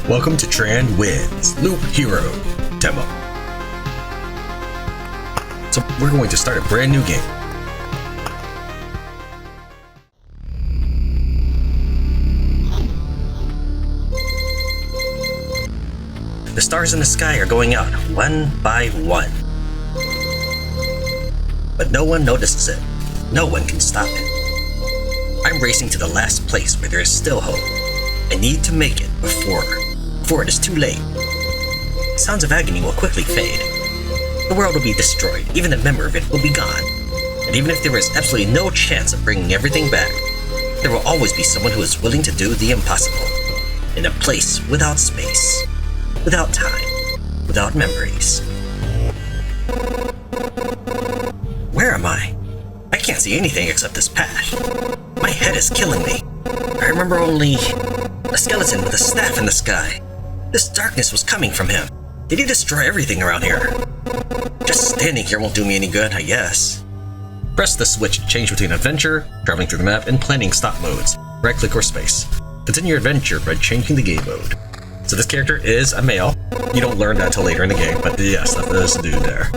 Welcome to Tran Wins Loop Hero Demo. So we're going to start a brand new game. The stars in the sky are going out one by one. But no one notices it. No one can stop it. I'm racing to the last place where there is still hope. I need to make it before it is too late. Sounds of agony will quickly fade. The world will be destroyed, even the memory of it will be gone. And even if there is absolutely no chance of bringing everything back, there will always be someone who is willing to do the impossible. In a place without space, without time, without memories. Where am I? I can't see anything except this path. My head is killing me. I remember only a skeleton with a staff in the sky. This darkness was coming from him. Did he destroy everything around here? Just standing here won't do me any good, I guess. Press the switch to change between adventure, traveling through the map, and planning stop modes. Right click or space. Continue your adventure by changing the game mode. So this character is a male. You don't learn that until later in the game, but yes, that's this dude there.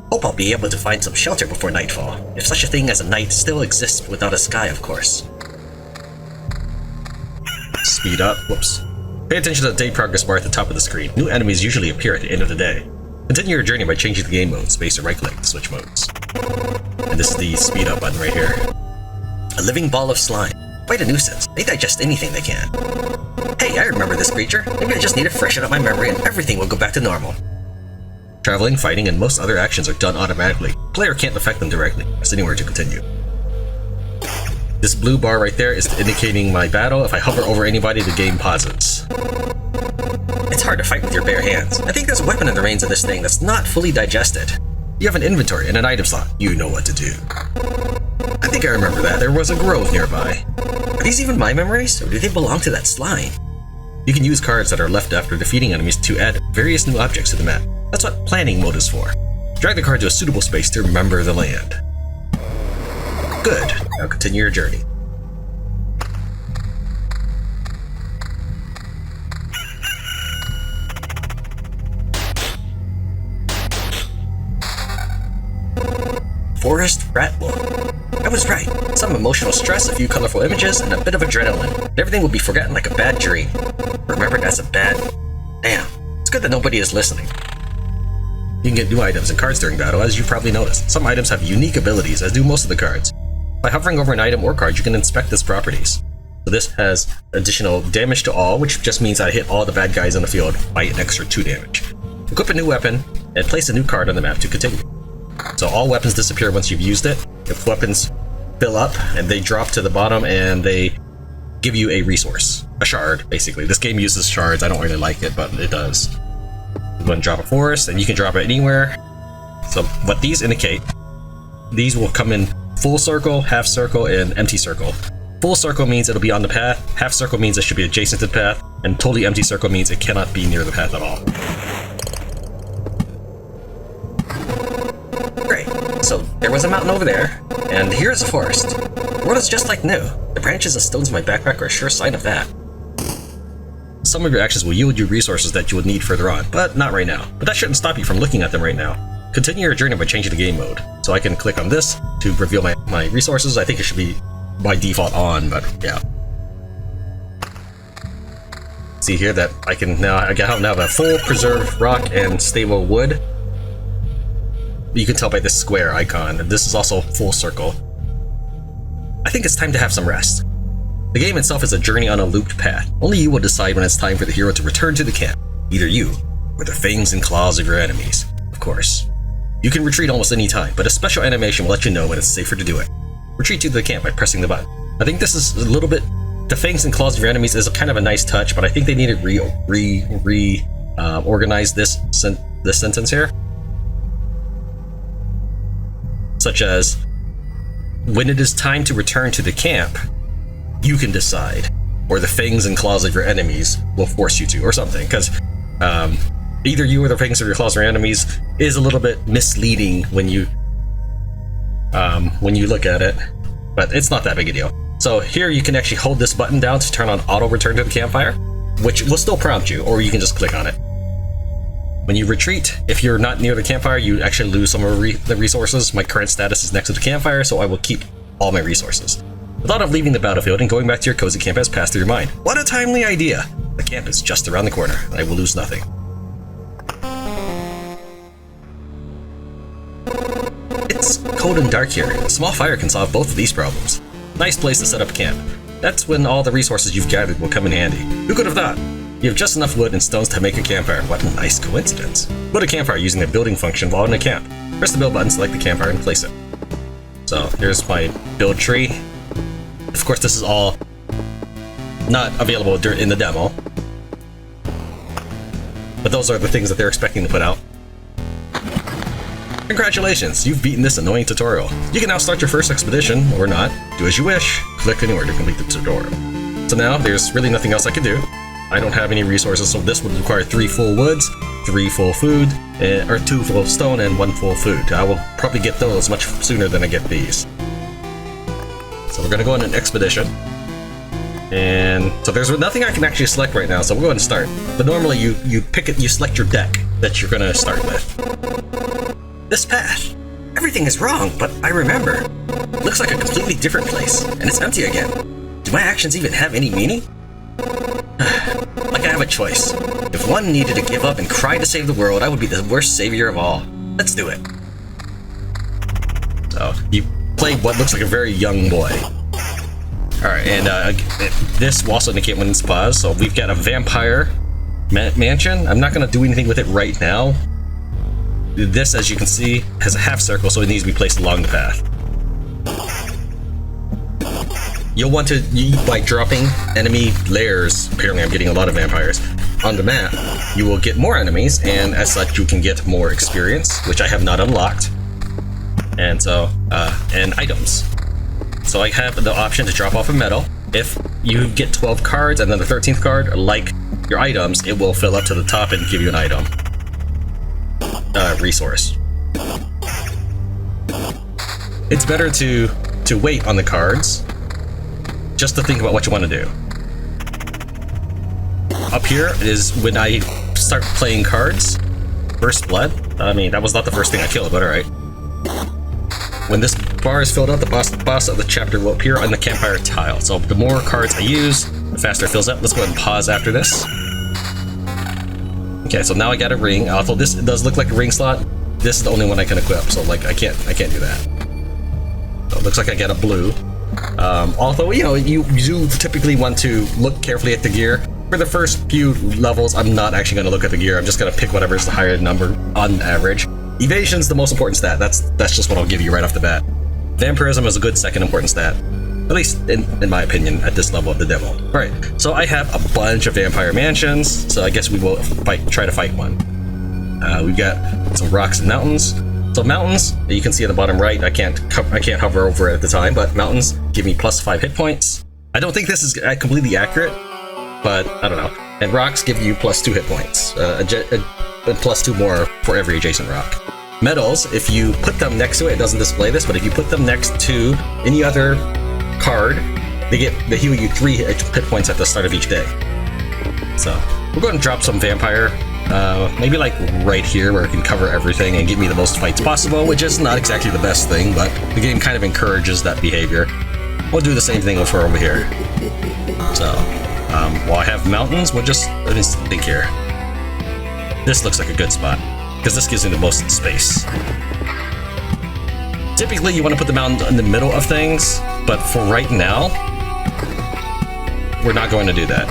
Hope I'll be able to find some shelter before nightfall, if such a thing as a night still exists without a sky, of course. Speed up, whoops. Pay attention to the day progress bar at the top of the screen. New enemies usually appear at the end of the day. Continue your journey by changing the game mode, space or right click to switch modes. And this is the speed up button right here. A living ball of slime. Quite a nuisance. They digest anything they can. Hey, I remember this creature. Maybe I just need to freshen up my memory and everything will go back to normal. Traveling, fighting, and most other actions are done automatically. Player can't affect them directly. Press anywhere to continue. This blue bar right there is indicating my battle. If I hover over anybody, the game pauses. It's hard to fight with your bare hands. I think there's a weapon in the reins of this thing that's not fully digested. You have an inventory and an item slot. You know what to do. I think I remember that. There was a grove nearby. Are these even my memories, or do they belong to that slime? You can use cards that are left after defeating enemies to add various new objects to the map. That's what planning mode is for. Drag the card to a suitable space to remember the land. Good. Now continue your journey. Forest Rat Wolf. I was right. Some emotional stress, a few colorful images, and a bit of adrenaline. And everything will be forgotten like a bad dream. Remembered as a bad... Damn. It's good that nobody is listening. You can get new items and cards during battle, as you probably noticed. Some items have unique abilities, as do most of the cards. By hovering over an item or card, you can inspect its properties. So this has additional damage to all, which just means I hit all the bad guys on the field by an extra 2 damage. Equip a new weapon, and place a new card on the map to continue. So all weapons disappear once you've used it. If weapons fill up, and they drop to the bottom, and they give you a resource. A shard, basically. This game uses shards. I don't really like it, but it does. You want to drop a forest, and you can drop it anywhere. So what these indicate, these will come in full circle, half circle, and empty circle. Full circle means it'll be on the path, half circle means it should be adjacent to the path, and totally empty circle means it cannot be near the path at all. Great. So there was a mountain over there, and here's a forest. The world is just like new. The branches and stones in my backpack are a sure sign of that. Some of your actions will yield you resources that you will need further on, but not right now. But that shouldn't stop you from looking at them right now. Continue your journey by changing the game mode. So I can click on this to reveal my resources. I think it should be by default on, but yeah. See here that I now have a full preserved rock and stable wood. You can tell by this square icon, and this is also full circle. I think it's time to have some rest. The game itself is a journey on a looped path. Only you will decide when it's time for the hero to return to the camp. Either you, or the fangs and claws of your enemies, of course. You can retreat almost any time, but a special animation will let you know when it's safer to do it. Retreat to the camp by pressing the button. I think this is a little bit... The fangs and claws of your enemies is kind of a nice touch, but I think they need to organize this sentence here. Such as, when it is time to return to the camp, you can decide, or the fangs and claws of your enemies will force you to, or something, because either you or the fangs of your claws of your enemies is a little bit misleading when you look at it, but it's not that big a deal. So here you can actually hold this button down to turn on auto return to the campfire. which will still prompt you, or you can just click on it. When you retreat, if you're not near the campfire, you actually lose some of the resources. My current status is next to the campfire, so I will keep all my resources. The thought of leaving the battlefield and going back to your cozy camp has passed through your mind. What a timely idea! The camp is just around the corner. I will lose nothing. It's cold and dark here. A small fire can solve both of these problems. Nice place to set up camp. That's when all the resources you've gathered will come in handy. Who could have thought? You have just enough wood and stones to make a campfire. What a nice coincidence. Build a campfire using the building function while in a camp. Press the build button, select the campfire, and place it. So here's my build tree. Of course, this is all not available in the demo. But those are the things that they're expecting to put out. Congratulations, you've beaten this annoying tutorial. You can now start your first expedition, or not. Do as you wish. Click anywhere to complete the tutorial. So now, there's really nothing else I can do. I don't have any resources, so this would require 3 full woods, 3 full food, or 2 full stone, and 1 full food. I will probably get those much sooner than I get these. So we're gonna go on an expedition. And so there's nothing I can actually select right now, so we'll go ahead and start. But normally you pick it, you select your deck that you're gonna start with. This path. Everything is wrong, but I remember. Looks like a completely different place, and it's empty again. Do my actions even have any meaning? Like I have a choice. If one needed to give up and cry to save the world, I would be the worst savior of all. Let's do it. So, you play what looks like a very young boy. Alright, and this will also indicate when it's paused. So we've got a vampire mansion. I'm not going to do anything with it right now. This, as you can see, has a half circle, so it needs to be placed along the path. You'll want to, by dropping enemy layers, apparently I'm getting a lot of vampires, on the map, you will get more enemies, and as such you can get more experience, which I have not unlocked. And so, and items. So I have the option to drop off a medal. If you get 12 cards and then the 13th card, like your items, it will fill up to the top and give you an item. Resource. It's better to wait on the cards, just to think about what you want to do. Up here is when I start playing cards. First blood. I mean, that was not the first thing I killed, but alright. When this bar is filled up, the boss of the chapter will appear on the campfire tile. So the more cards I use, the faster it fills up. Let's go ahead and pause after this. Okay, so now I got a ring. Although this does look like a ring slot, this is the only one I can equip. So like I can't do that. So it looks like I got a blue. Although you know you do typically want to look carefully at the gear. For the first few levels, I'm not actually going to look at the gear. I'm just going to pick whatever is the higher number on average. Evasion's the most important stat. That's just what I'll give you right off the bat. Vampirism is a good second important stat. At least in my opinion, at this level of the demo. Alright, so I have a bunch of vampire mansions, so I guess we will try to fight one. We've got some rocks and mountains. So mountains, you can see at the bottom right, I can't hover over it at the time, but mountains give me plus 5 hit points. I don't think this is completely accurate, but I don't know. And rocks give you plus 2 hit points, plus 2 more for every adjacent rock. Metals, if you put them next to it, it doesn't display this, but if you put them next to any other card, they heal you 3 hit points at the start of each day. So we're going to drop some vampire, maybe like right here where it can cover everything and give me the most fights possible, which is not exactly the best thing, but the game kind of encourages that behavior. We'll do the same thing for over here. So while I have mountains, let me think here. This looks like a good spot because this gives me the most space. Typically, you want to put the mountain in the middle of things, but for right now, we're not going to do that.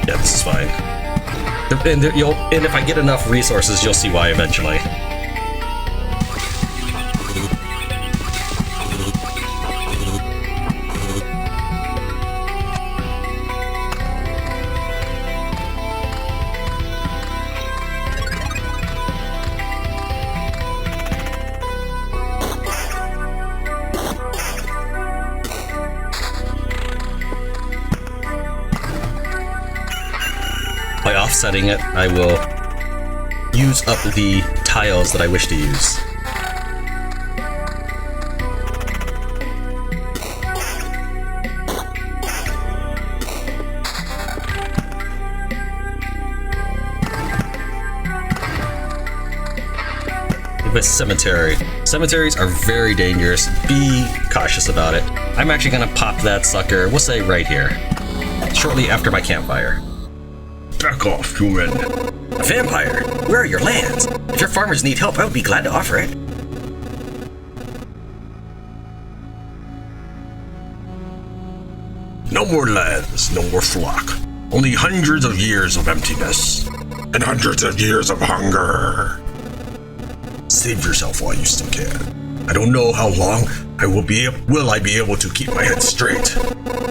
Yeah, this is fine. And if I get enough resources, you'll see why eventually. By offsetting it, I will use up the tiles that I wish to use. with cemetery. Cemeteries are very dangerous. Be cautious about it. I'm actually gonna pop that sucker, we'll say right here, shortly after my campfire. Back off, human. A vampire? Where are your lands? If your farmers need help, I would be glad to offer it. No more lands, no more flock. Only hundreds of years of emptiness. And hundreds of years of hunger. Save yourself while you still can. I don't know how long will I be able to keep my head straight.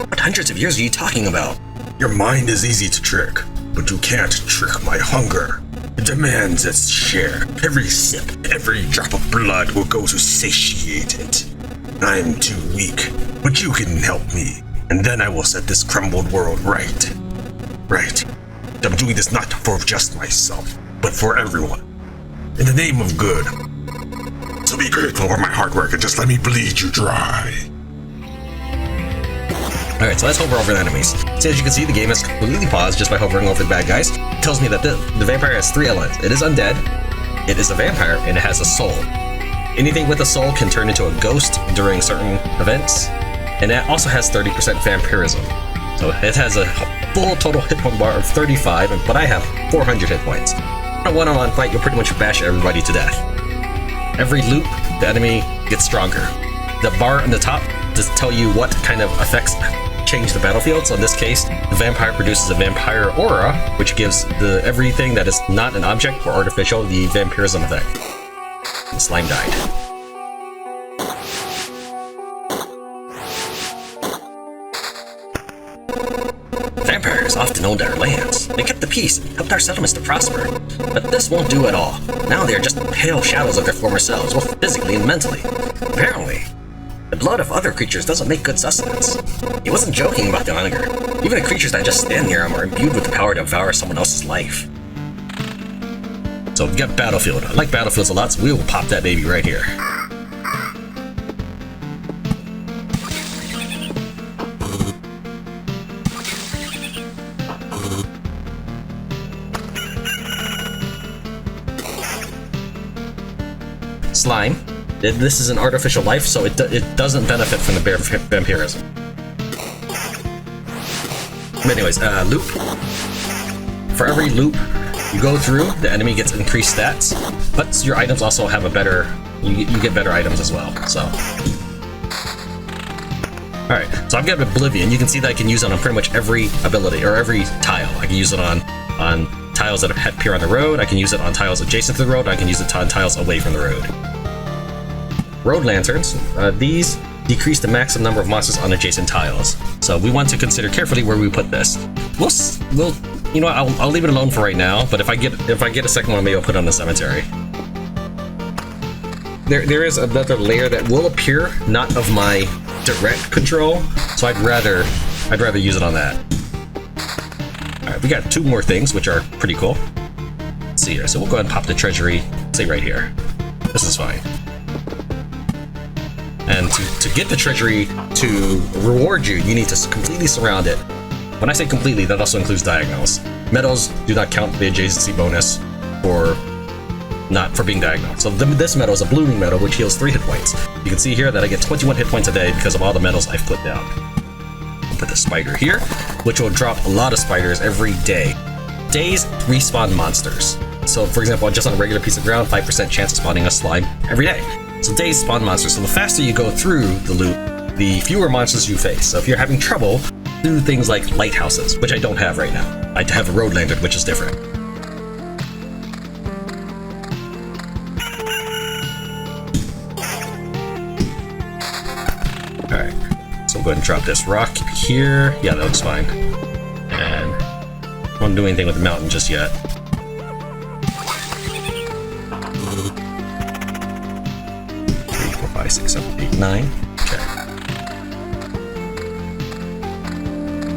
What hundreds of years are you talking about? Your mind is easy to trick, but you can't trick my hunger. It demands its share. Every sip, every drop of blood will go to satiate it. I'm too weak, but you can help me, and then I will set this crumbled world right. Right. I'm doing this not for just myself, but for everyone. In the name of good. So be grateful for my hard work and just let me bleed you dry. Alright, so let's hover over the enemies. So as you can see, the game is completely paused just by hovering over the bad guys. It tells me that the vampire has 3 elements. It is undead, it is a vampire, and it has a soul. Anything with a soul can turn into a ghost during certain events, and it also has 30% vampirism. So it has a full total hit point bar of 35, but I have 400 hit points. In a one-on-one fight, you'll pretty much bash everybody to death. Every loop, the enemy gets stronger. The bar on the top does tell you what kind of effects change the battlefield. So in this case, the vampire produces a vampire aura, which gives everything that is not an object or artificial the vampirism effect. The slime died. Vampires often owned our lands. They kept the peace and helped our settlements to prosper. But this won't do at all. Now they are just pale shadows of their former selves, both physically and mentally. Apparently, the blood of other creatures doesn't make good sustenance. He wasn't joking about the hunger. Even the creatures that just stand near him are imbued with the power to devour someone else's life. So we got Battlefield. I like Battlefields a lot, so we will pop that baby right here. Slime. This is an artificial life, so it doesn't benefit from the vampirism. But anyways, loop. For every loop you go through, the enemy gets increased stats, but your items also have a better... You get better items as well, so... Alright, so I've got Oblivion. You can see that I can use it on pretty much every ability, or every tile. I can use it on tiles that appear on the road, I can use it on tiles adjacent to the road, I can use it on tiles away from the road. Road lanterns, these decrease the maximum number of monsters on adjacent tiles. So we want to consider carefully where we put this. We'll you know what, I'll leave it alone for right now, but if I get a second one, maybe I'll put it on the cemetery. There is another layer that will appear, not of my direct control, so I'd rather use it on that. Alright, we got 2 more things, which are pretty cool. Let's see here, so we'll go ahead and pop the treasury, say right here. This is fine. And to get the treasury to reward you, you need to completely surround it. When I say completely, that also includes diagonals. Medals do not count the adjacency bonus for being diagonal. So this medal is a blooming medal, which heals 3 hit points. You can see here that I get 21 hit points a day because of all the medals I've put down. I'll put the spider here, which will drop a lot of spiders every day. Days respawn monsters. So for example, just on a regular piece of ground, 5% chance of spawning a slime every day. So days spawn monsters, so the faster you go through the loop, the fewer monsters you face. So if you're having trouble, do things like lighthouses, which I don't have right now. I have a road lantern, which is different. Alright, so I'll go ahead and drop this rock here. Yeah, that looks fine. And I won't do anything with the mountain just yet. 5, 6, 7, 8, 9. Okay.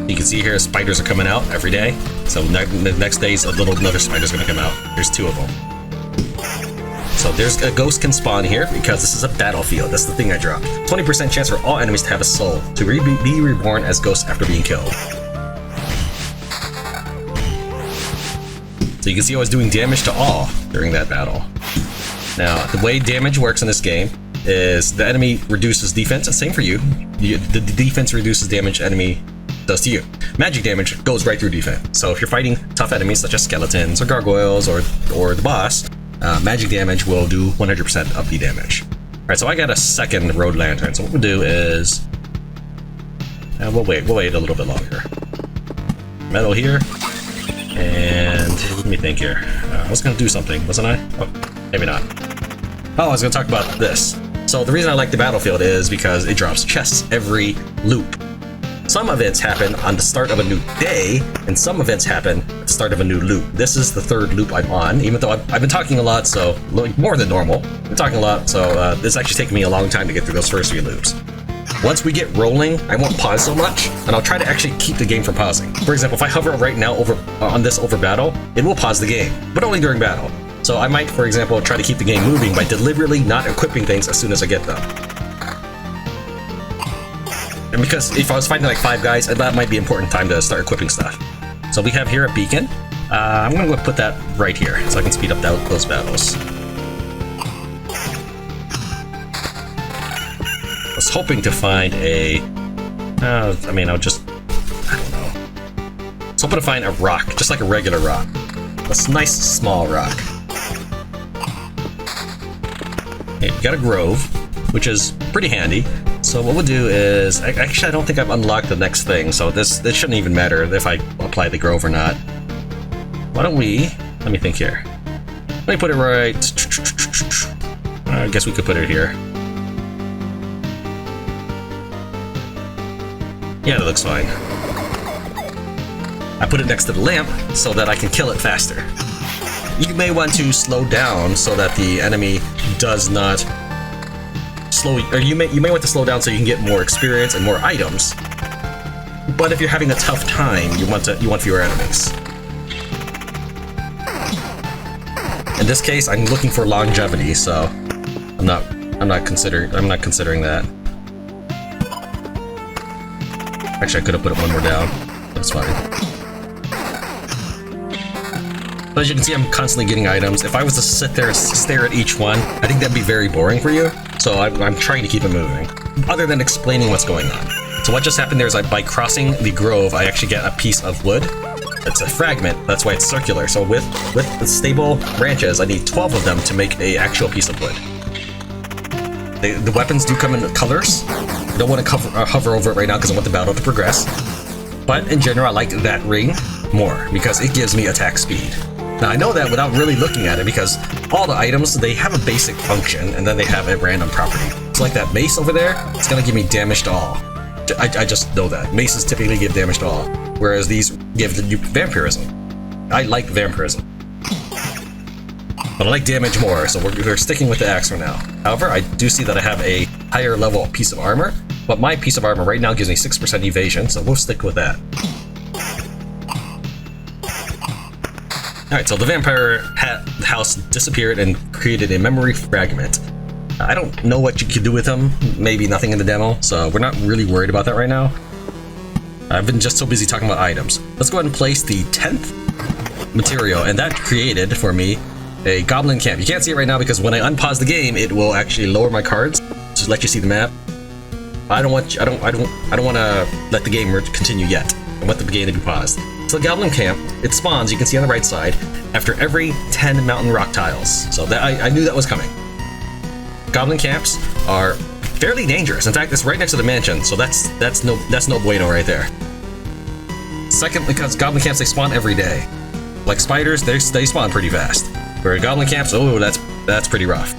You can see here spiders are coming out every day. So the next day's another spider's gonna come out. There's 2 of them. So there's a ghost can spawn here because this is a battlefield. That's the thing I dropped. 20% chance for all enemies to have a soul to be reborn as ghosts after being killed. So you can see I was doing damage to all during that battle. Now, the way damage works in this game is the enemy reduces defense, and same for you. The defense reduces damage enemy does to you. Magic damage goes right through defense. So if you're fighting tough enemies such as skeletons or gargoyles or the boss, magic damage will do 100% of the damage. Alright, so I got a second road lantern. So what we'll do is we'll wait a little bit longer. Metal here, and let me think here. I was gonna do something, wasn't I? Oh, maybe not. Oh, I was gonna talk about this. So the reason I like the battlefield is because it drops chests every loop. Some events happen on the start of a new day, and some events happen at the start of a new loop. This is the third loop I'm on, even though I've been talking a lot, so more than normal. I'm talking a lot, so this actually taking me a long time to get through those first few loops. Once we get rolling, I won't pause so much, and I'll try to actually keep the game from pausing. For example, if I hover right now on this over battle, it will pause the game, but only during battle. So I might, for example, try to keep the game moving by deliberately not equipping things as soon as I get them. And because if I was fighting like 5 guys, that might be an important time to start equipping stuff. So we have here a beacon. I'm gonna go put that right here so I can speed up those battles. I was hoping to find I don't know. I was hoping to find a rock, just like a regular rock. A nice small rock. Okay, we got a grove, which is pretty handy. So what we'll do is, actually I don't think I've unlocked the next thing, so this shouldn't even matter if I apply the grove or not. Why don't we, let me think here. Let me put it right, I guess we could put it here. Yeah, that looks fine. I put it next to the lamp so that I can kill it faster. You may want to slow down so that the enemy does not slow, or you may want to slow down so you can get more experience and more items. But if you're having a tough time, you want fewer enemies. In this case, I'm looking for longevity, so I'm not considering that. Actually, I could have put it one more down. That's fine. But as you can see, I'm constantly getting items. If I was to sit there and stare at each one, I think that'd be very boring for you. So I'm trying to keep it moving, other than explaining what's going on. So what just happened there is by crossing the grove, I actually get a piece of wood. It's a fragment, that's why it's circular. So with the stable branches, I need 12 of them to make an actual piece of wood. The weapons do come in colors. I don't want to hover over it right now because I want the battle to progress. But in general, I like that ring more because it gives me attack speed. Now I know that without really looking at it because all the items, they have a basic function and then they have a random property. So like that mace over there, it's going to give me damage to all. I just know that. Maces typically give damage to all, whereas these give you vampirism. I like vampirism. But I like damage more, so we're sticking with the axe for now. However, I do see that I have a higher level piece of armor, but my piece of armor right now gives me 6% evasion, so we'll stick with that. Alright, so the vampire house disappeared and created a memory fragment. I don't know what you could do with them, maybe nothing in the demo, so we're not really worried about that right now. I've been just so busy talking about items. Let's go ahead and place the 10th material, and that created for me a goblin camp. You can't see it right now because when I unpause the game, it will actually lower my cards to let you see the map. I don't want to let the game continue yet. I want the game to be paused. So the goblin camp, it spawns, you can see on the right side, after every 10 mountain rock tiles. So that I knew that was coming. Goblin camps are fairly dangerous. In fact, it's right next to the mansion, so that's no bueno right there. Second, because goblin camps, they spawn every day. Like spiders, they spawn pretty fast. Where goblin camps, oh, that's pretty rough.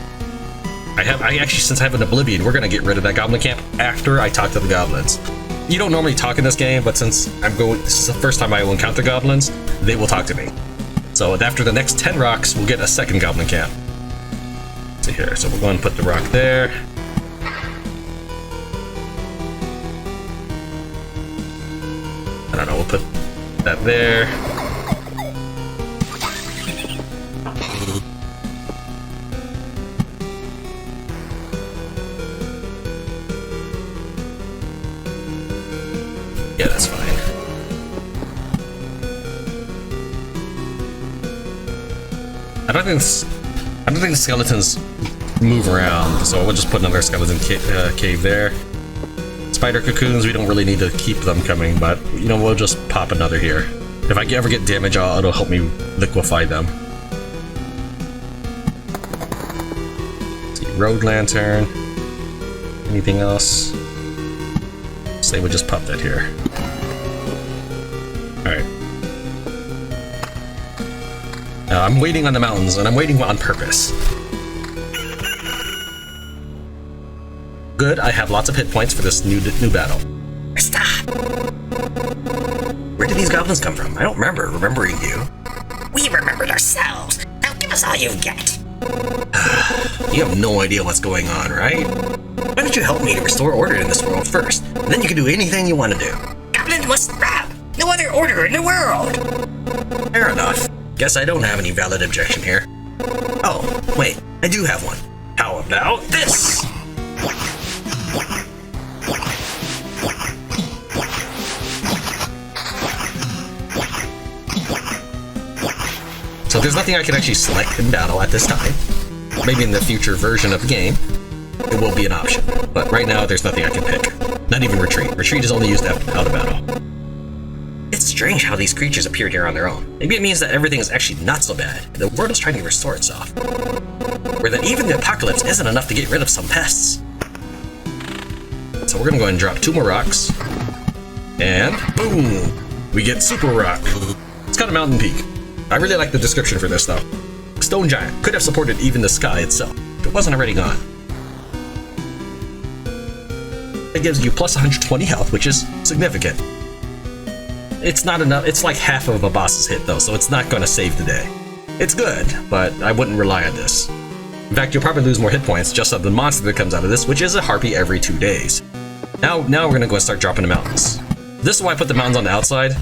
I actually, since I have an Oblivion, we're gonna get rid of that goblin camp after I talk to the goblins. You don't normally talk in this game, but since this is the first time I will encounter goblins, they will talk to me. So after the next 10 rocks, we'll get a second goblin camp. Let's see here, so we're going to put the rock there. I don't know, we'll put that there. Yeah, that's fine. I don't think the skeletons move around, so we'll just put another skeleton cave there. Spider cocoons, we don't really need to keep them coming, but you know, we'll just pop another here. If I ever get damage, it'll help me liquefy them. Let's see, road lantern. Anything else? Say we'll just pop that here. Alright. I'm waiting on the mountains, and I'm waiting on purpose. Good, I have lots of hit points for this new battle. Stop! Where did these goblins come from? I don't remember remembering you. We remembered ourselves. Now give us all you've got. You have no idea what's going on, right? Why don't you help me to restore order in this world first? And then you can do anything you want to do. Goblin must rap. No other order in the world. Fair enough. Guess I don't have any valid objection here. Oh, wait, I do have one. How about this? So there's nothing I can actually select in battle at this time. Maybe in the future version of the game, it will be an option. But right now, there's nothing I can pick. Not even retreat. Retreat is only used out of battle. It's strange how these creatures appeared here on their own. Maybe it means that everything is actually not so bad. The world is trying to restore itself. Or that even the apocalypse isn't enough to get rid of some pests. So we're gonna go ahead and drop 2 more rocks. And boom! We get Super Rock. It's got a mountain peak. I really like the description for this though. Stone Giant could have supported even the sky itself if it wasn't already gone. It gives you plus 120 health, which is significant. It's not enough, it's like half of a boss's hit though, so it's not gonna save the day. It's good, but I wouldn't rely on this. In fact, you'll probably lose more hit points just on the monster that comes out of this, which is a harpy every 2 days. Now we're gonna go and start dropping the mountains. This is why I put the mountains on the outside.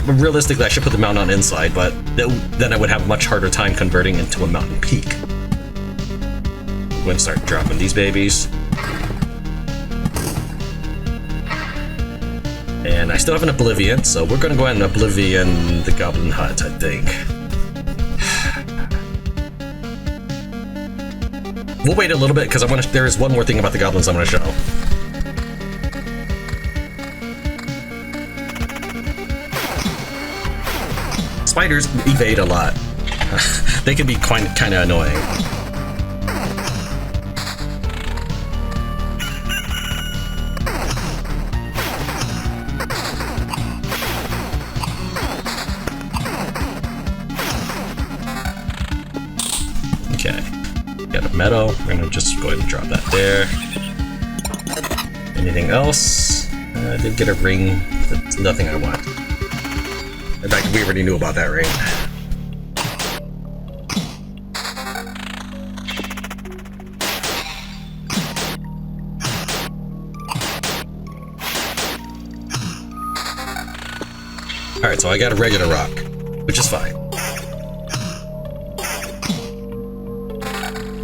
Realistically, I should put the mountain on inside, but then I would have a much harder time converting into a mountain peak. I'm going to start dropping these babies. And I still have an Oblivion, so we're going to go ahead and Oblivion the Goblin Hut, I think. We'll wait a little bit, because there is one more thing about the goblins I want to show. Spiders evade a lot. They can be kind of annoying. Okay, got a meadow. We're gonna just go ahead and drop that there. Anything else? I did get a ring. That's nothing I want. In fact, we already knew about that ring. Alright, so I got a regular rock, which is fine.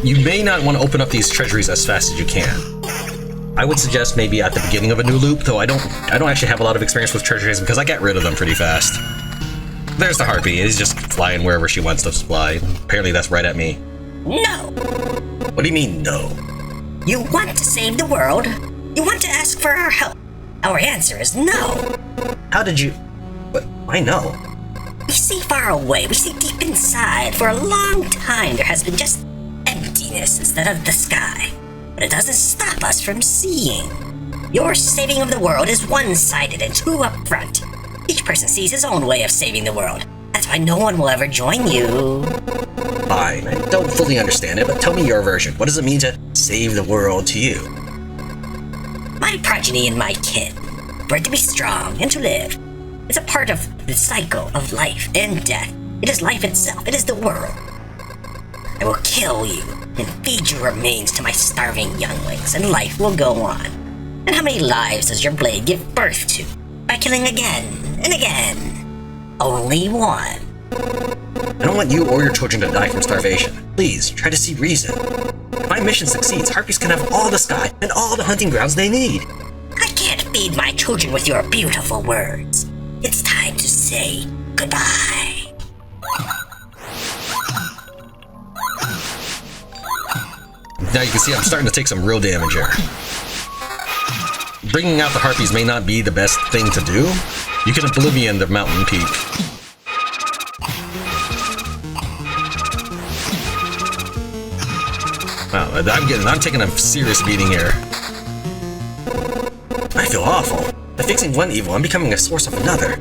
You may not want to open up these treasuries as fast as you can. I would suggest maybe at the beginning of a new loop, though I don't actually have a lot of experience with treasuries because I get rid of them pretty fast. There's the harpy. He's just flying wherever she wants to fly. Apparently that's right at me. No! What do you mean, no? You want to save the world? You want to ask for our help? Our answer is no. How did you... But why no? We see far away. We see deep inside. For a long time, there has been just emptiness instead of the sky. But it doesn't stop us from seeing. Your saving of the world is one-sided and too upfront. Each person sees his own way of saving the world. That's why no one will ever join you. Fine, I don't fully understand it, but tell me your version. What does it mean to save the world to you? My progeny and my kin, bred to be strong and to live. It's a part of the cycle of life and death. It is life itself. It is the world. I will kill you and feed your remains to my starving younglings, and life will go on. And how many lives does your blade give birth to? By killing again and again. Only one. I don't want you or your children to die from starvation. Please, try to see reason. If my mission succeeds, harpies can have all the sky and all the hunting grounds they need. I can't feed my children with your beautiful words. It's time to say goodbye. Now you can see I'm starting to take some real damage here. Bringing out the harpies may not be the best thing to do. You can oblivion the mountain peak. Wow, I'm taking a serious beating here. I feel awful. By fixing one evil, I'm becoming a source of another.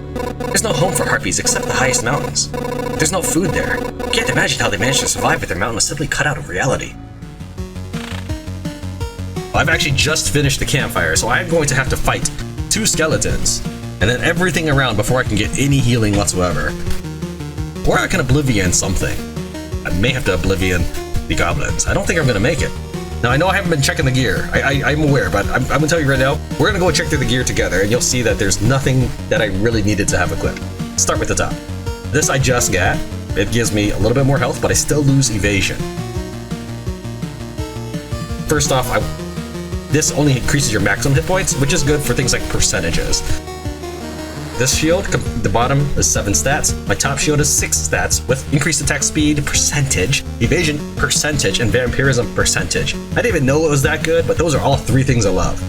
There's no home for harpies except the highest mountains. There's no food there. You can't imagine how they managed to survive if their mountain was simply cut out of reality. I've actually just finished the campfire, so I'm going to have to fight 2 skeletons, and then everything around before I can get any healing whatsoever. Or I can oblivion something. I may have to oblivion the goblins. I don't think I'm going to make it. Now, I know I haven't been checking the going I'm aware, but I'm going to tell you right now, we're going to go check through the gear together, and you'll see that there's nothing that I really needed to have equipped. Start with the top. This I just got. It gives me a little bit more health, but I still lose evasion. First off, this only increases your maximum hit points, which is good for things like percentages. This shield, the bottom is 7 stats. My top shield is 6 stats with increased attack speed percentage, evasion percentage, and vampirism percentage. I didn't even know it was that good, but those are all 3 things I love.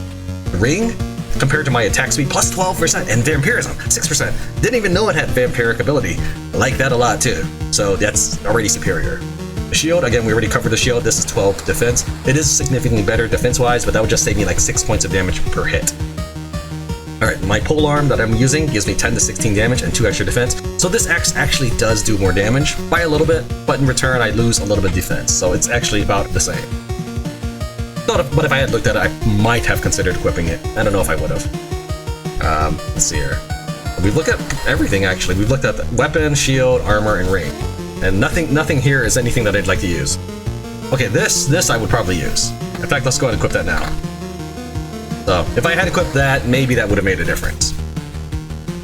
The ring, compared to my attack speed, plus 12%, and vampirism, 6%. Didn't even know it had vampiric ability. I like that a lot too, so that's already superior. The shield, again, we already covered the shield. This is 12 defense. It is significantly better defense-wise, but that would just save me like 6 points of damage per hit. Alright, my pole arm that I'm using gives me 10 to 16 damage and 2 extra defense. So this axe actually does do more damage by a little bit, but in return I lose a little bit of defense. So it's actually about the same. But if I had looked at it, I might have considered equipping it. I don't know if I would have. Let's see here. We've looked at everything actually. We've looked at the weapon, shield, armor, and ring. And nothing here is anything that I'd like to use. Okay, this I would probably use. In fact, let's go ahead and equip that now. So, if I had equipped that, maybe that would have made a difference.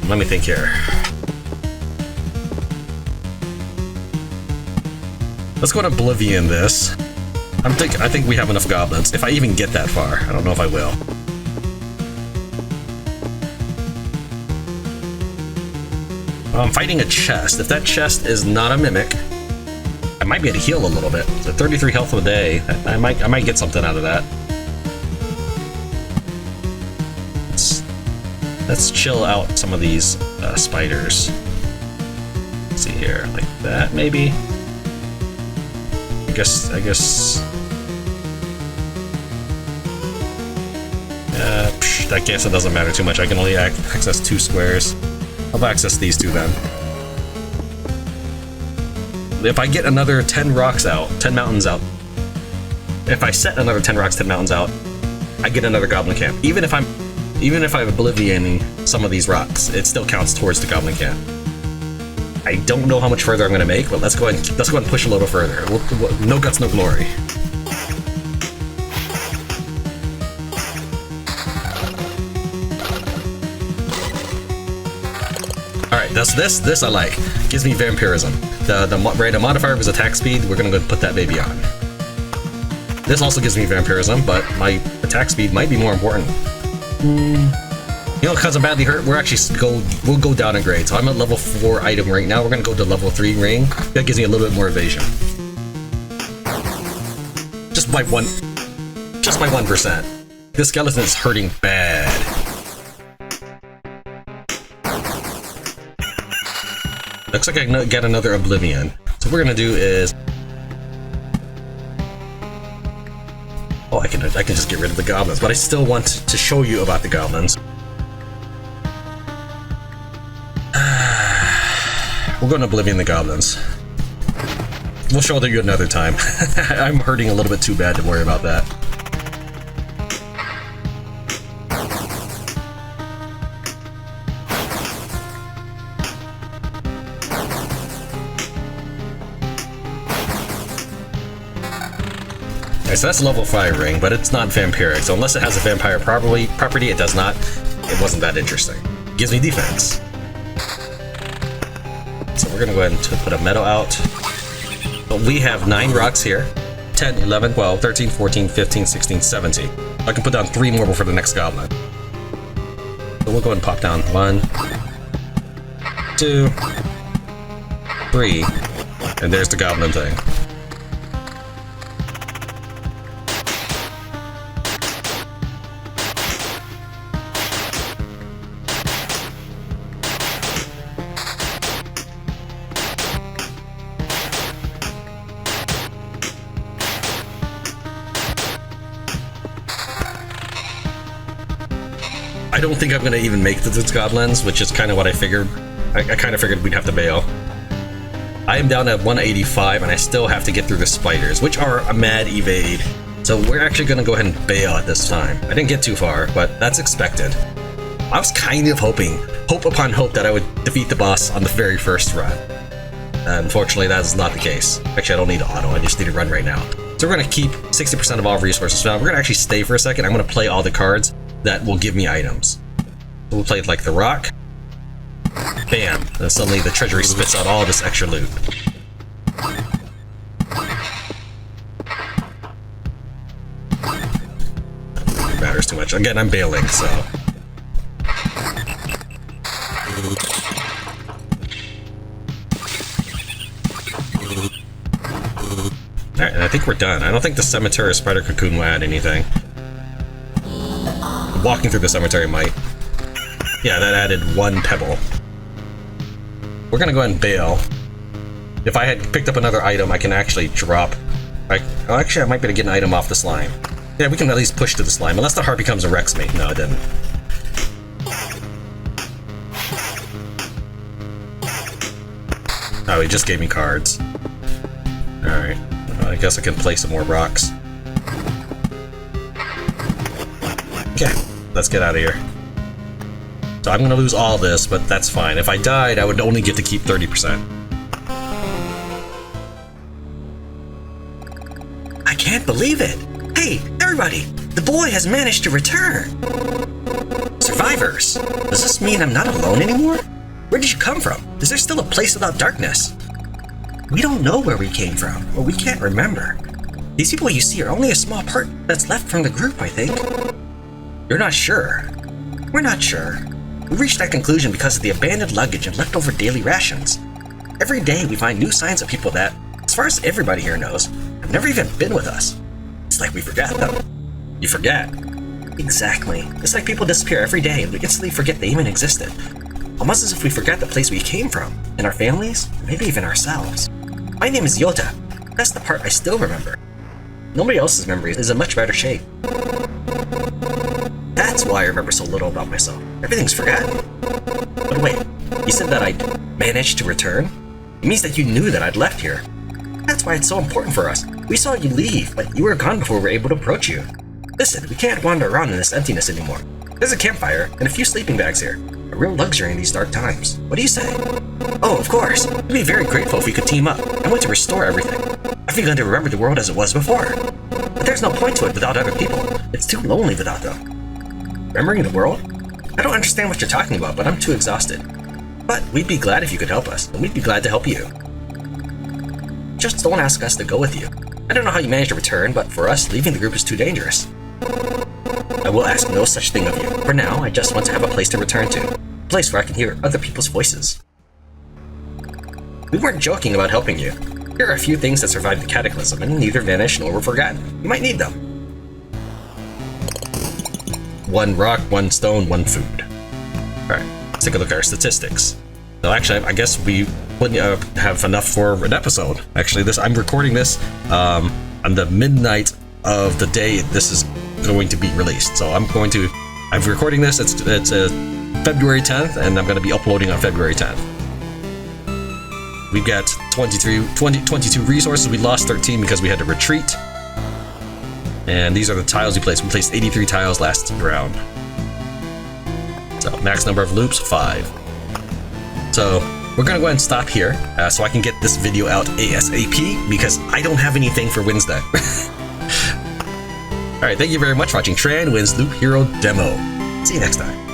Let me think here. Let's go and oblivion this. I think we have enough goblins. If I even get that far, I don't know if I will. I'm fighting a chest. If that chest is not a mimic, I might be able to heal a little bit. So 33 health a day. I might get something out of that. Let's chill out some of these spiders. Let's see here, like that maybe. I guess. I guess it doesn't matter too much. I can only access 2 squares. I'll access these 2 then. If I get another 10 rocks out, 10 mountains out. If I set another 10 rocks, 10 mountains out, I get another goblin camp. Even if I'm oblivioning some of these rocks, it still counts towards the goblin camp. I don't know how much further I'm going to make, but let's go ahead and push a little further. No guts, no glory. Alright, this I like. Gives me vampirism. The random modifier was attack speed. We're going to go put that baby on. This also gives me vampirism, but my attack speed might be more important. You know, because I'm badly hurt, we'll go down in grade. So I'm at level 4 item right now. We're gonna go to level 3 ring. That gives me a little bit more evasion. Just by 1%. This skeleton is hurting bad. Looks like I can get another oblivion. So what we're gonna do is, I can just get rid of the goblins, but I still want to show you about the goblins. We're going to oblivion the goblins. We'll show you another time. I'm hurting a little bit too bad to worry about that. Okay, so that's a level 5 ring, but it's not vampiric, so unless it has a vampire property, it does not. It wasn't that interesting. It gives me defense. So we're gonna go ahead and put a meadow out. But we have 9 rocks here. 10, 11, 12, 13, 14, 15, 16, 17. I can put down 3 more before the next goblin. So we'll go ahead and pop down 1, 2, 3, and there's the goblin thing. I don't think I'm gonna even make the Goblins, which is kind of what I figured. I kind of figured we'd have to bail. I am down at 185, and I still have to get through the spiders, which are a mad evade. So we're actually gonna go ahead and bail at this time. I didn't get too far, but that's expected. I was kind of hoping, hope upon hope, that I would defeat the boss on the very first run. Unfortunately, that is not the case. Actually, I don't need to auto, I just need to run right now. So we're gonna keep 60% of all resources. Now we're gonna actually stay for a second. I'm gonna play all the cards that will give me items. So we'll play like the rock. Bam! And suddenly the treasury spits out all this extra loot. It matters too much. Again, I'm bailing, so. Alright, and I think we're done. I don't think the cemetery or spider cocoon will add anything. Walking through the cemetery might. Yeah, that added 1 pebble. We're gonna go ahead and bail. If I had picked up another item, I can actually drop. Actually, I might be able to get an item off the slime. Yeah, we can at least push to the slime, unless the heart becomes a Rex mate. No, it didn't. Oh, he just gave me cards. Alright. I guess I can play some more rocks. Okay, let's get out of here. So I'm gonna lose all this, but that's fine. If I died, I would only get to keep 30%. I can't believe it! Hey, everybody! The boy has managed to return! Survivors! Does this mean I'm not alone anymore? Where did you come from? Is there still a place without darkness? We don't know where we came from, or we can't remember. These people you see are only a small part that's left from the group, I think. You're not sure? We're not sure. We reached that conclusion because of the abandoned luggage and leftover daily rations. Every day we find new signs of people that, as far as everybody here knows, have never even been with us. It's like we forgot them. You forget. Exactly. It's like people disappear every day and we instantly forget they even existed. Almost as if we forgot the place we came from, and our families, maybe even ourselves. My name is Yota. That's the part I still remember. Nobody else's memory is in much better shape. That's why I remember so little about myself. Everything's forgotten. But wait, you said that I'd managed to return? It means that you knew that I'd left here. That's why it's so important for us. We saw you leave, but you were gone before we were able to approach you. Listen, we can't wander around in this emptiness anymore. There's a campfire and a few sleeping bags here. A real luxury in these dark times. What do you say? Oh, of course. We'd be very grateful if we could team up. I want to restore everything. I've begun to remember the world as it was before. But there's no point to it without other people. It's too lonely without them. Remembering the world? I don't understand what you're talking about, but I'm too exhausted. But we'd be glad if you could help us, and we'd be glad to help you. Just don't ask us to go with you. I don't know how you managed to return, but for us, leaving the group is too dangerous. I will ask no such thing of you. For now, I just want to have a place to return to. A place where I can hear other people's voices. We weren't joking about helping you. Here are a few things that survived the cataclysm and neither vanished nor were forgotten. You might need them. 1 rock, 1 stone, 1 food. Alright, let's take a look at our statistics. So actually, I guess we wouldn't have enough for an episode. Actually, I'm recording this on the midnight of the day this is going to be released. So I'm recording this, it's February 10th, and I'm going to be uploading on February 10th. We've got 22 resources. We lost 13 because we had to retreat. And these are the tiles we placed. We placed 83 tiles last round. So max number of loops, 5. So we're gonna go ahead and stop here so I can get this video out ASAP because I don't have anything for Wednesday. Alright, thank you very much for watching Tran Wins Loop Hero Demo. See you next time.